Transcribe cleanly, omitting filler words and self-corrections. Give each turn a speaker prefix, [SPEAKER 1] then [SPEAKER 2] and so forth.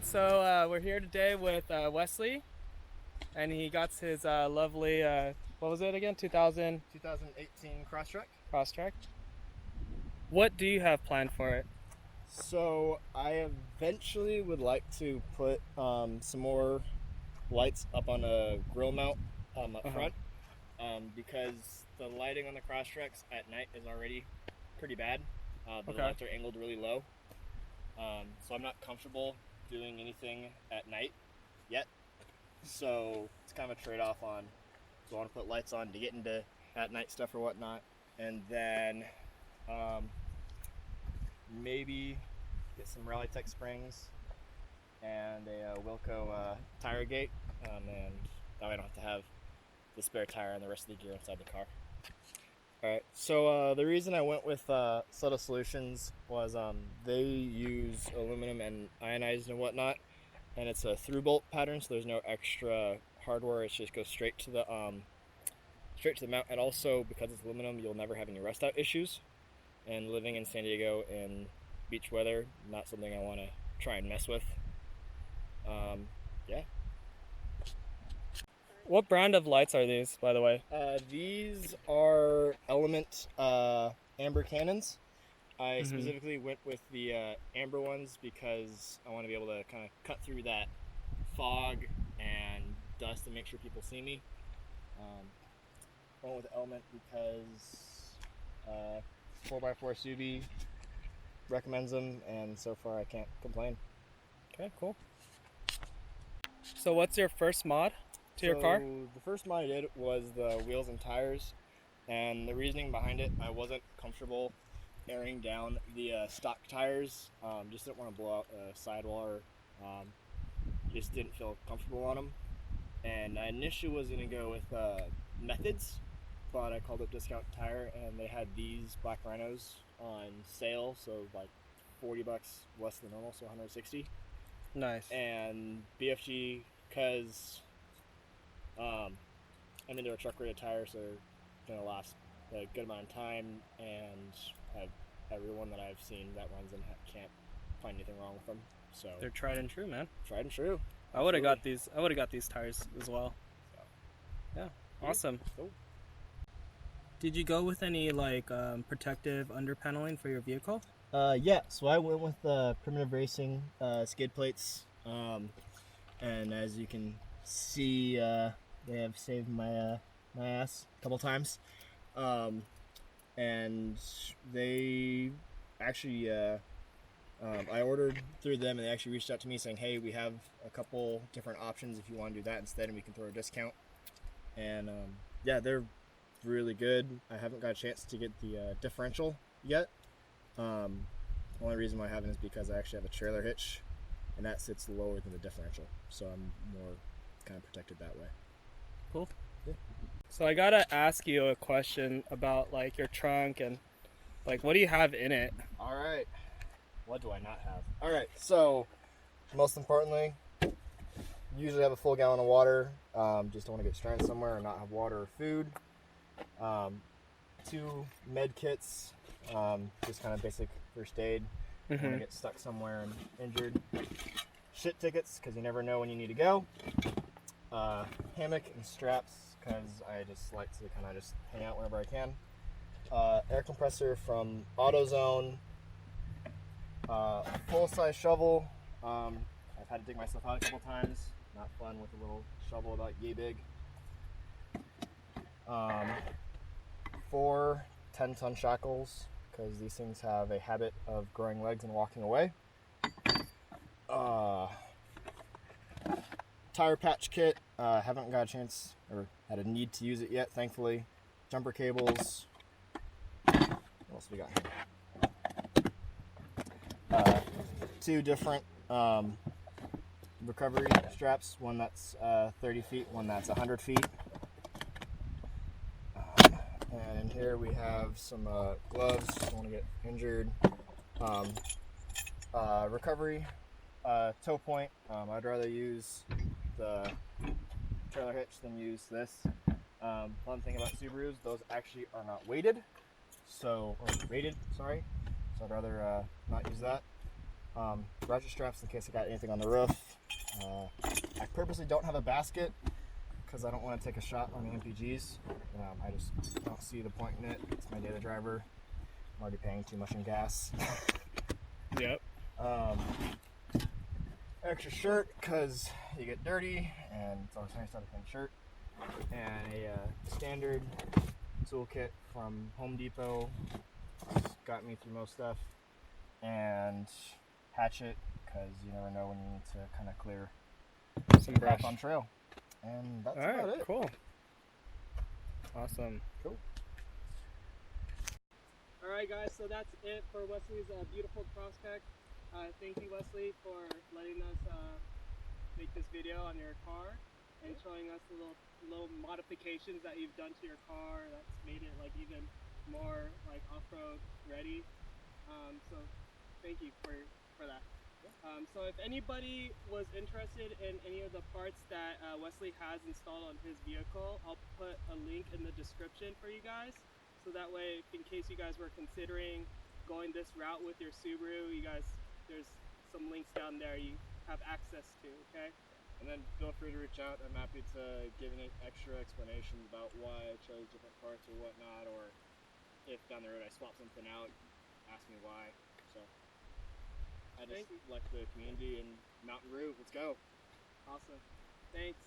[SPEAKER 1] right, so we're here today with Wesley, and he got his lovely, what was it again,
[SPEAKER 2] 2018 Crosstrek.
[SPEAKER 1] Crosstrek. What do you have planned for it?
[SPEAKER 2] So I eventually would like to put some more lights up on a grill mount up front, because the lighting on the Crosstreks at night is already pretty bad. The lights are angled really low, so I'm not comfortable doing anything at night yet. So it's kind of a trade-off on, so I want to put lights on to get into at night stuff or whatnot, and then maybe get some Rally Tech springs and a Wilco tire gate, and that way I don't have to have the spare tire and the rest of the gear inside the car. Alright, so the reason I went with Subtle Solutions was they use aluminum and ionized and whatnot, and it's a through bolt pattern, so there's no extra hardware. It just goes straight to the mount, and also because it's aluminum, you'll never have any rust out issues. And living in San Diego in beach weather, not something I want to try and mess with. Yeah.
[SPEAKER 1] What brand of lights are these, by the way?
[SPEAKER 2] These are Element amber cannons. I specifically went with the amber ones because I want to be able to kind of cut through that fog and dust and make sure people see me. Went with Element because 4x4 Subi recommends them, and so far I can't complain.
[SPEAKER 1] Okay, cool. So what's your first mod to your car?
[SPEAKER 2] The first mod I did was the wheels and tires, and the reasoning behind it, I wasn't comfortable airing down the stock tires. Just didn't want to blow out a sidewall, or just didn't feel comfortable on them. And I initially was going to go with Methods, but I called up Discount Tire, and they had these Black Rhinos on sale, so like $40 less than normal, so 160.
[SPEAKER 1] Nice.
[SPEAKER 2] And BFG, because I mean, they're a truck rated tire, so they're gonna last a good amount of time, and everyone that I've seen that runs them can't find anything wrong with them. So
[SPEAKER 1] they're tried and true, man.
[SPEAKER 2] Tried and true.
[SPEAKER 1] I would have got these. I would have got these tires as well. So, yeah, awesome.
[SPEAKER 2] Cool.
[SPEAKER 1] Did you go with any like protective underpaneling for your vehicle?
[SPEAKER 2] Yeah, so I went with Primitive Racing skid plates, and as you can see, they have saved my my ass a couple times, and they actually I ordered through them, and they actually reached out to me saying, hey, we have a couple different options if you want to do that instead, and we can throw a discount. And yeah, they're really good. I haven't got a chance to get the differential yet. The only reason why I haven't is because I actually have a trailer hitch, and that sits lower than the differential, so I'm more kind of protected that way.
[SPEAKER 1] Cool.
[SPEAKER 2] Yeah.
[SPEAKER 1] So I gotta ask you a question about like your trunk and like what do you have in it?
[SPEAKER 2] All right. What do I not have? All right. So most importantly, usually have a full gallon of water. Just don't want to get stranded somewhere and not have water or food. 2 med kits, just kind of basic first aid. When I get stuck somewhere and injured. Shit tickets, because you never know when you need to go. Hammock and straps, because I just like to kind of just hang out whenever I can. Air compressor from AutoZone. Full-size shovel. I've had to dig myself out a couple times. Not fun with a little shovel about yay big. 4 10-ton shackles, because these things have a habit of growing legs and walking away. Tire patch kit. Haven't got a chance or had a need to use it yet, thankfully. Jumper cables. What else we got here? 2 different recovery straps. One that's 30 feet, one that's 100 feet. And in here we have some gloves, don't want to get injured. Recovery tow point. I'd rather use the trailer hitch than use this. Fun thing about Subarus, those actually are not weighted, or rated, sorry. So I'd rather not use that. Ratchet straps in case I got anything on the roof. I purposely don't have a basket because I don't want to take a shot on the MPGs. I just don't see the point in it. It's my daily driver. I'm already paying too much in gas.
[SPEAKER 1] Yep.
[SPEAKER 2] Extra shirt because you get dirty, and it's always nice to have a clean shirt. And a standard toolkit from Home Depot. Got me through most stuff. And hatchet, because you never know when you need to kind of clear
[SPEAKER 1] Some brush
[SPEAKER 2] on trail. And that's
[SPEAKER 1] All right,
[SPEAKER 2] about it.
[SPEAKER 1] cool. Awesome.
[SPEAKER 2] Cool.
[SPEAKER 1] All right, guys, so that's it for Wesley's beautiful Crosstrek. Thank you, Wesley, for letting us make this video on your car and showing us the little modifications that you've done to your car that's made it like even more like off-road ready. So thank you for that. So if anybody was interested in any of the parts that Wesley has installed on his vehicle, I'll put a link in the description for you guys. So that way, in case you guys were considering going this route with your Subaru, there's some links down there you have access to, okay?
[SPEAKER 2] And then feel free to reach out. I'm happy to give any extra explanations about why I chose different parts or whatnot, or if down the road I swap something out, ask me why. So I just like the community and Mountain Route. Let's go.
[SPEAKER 1] Awesome. Thanks.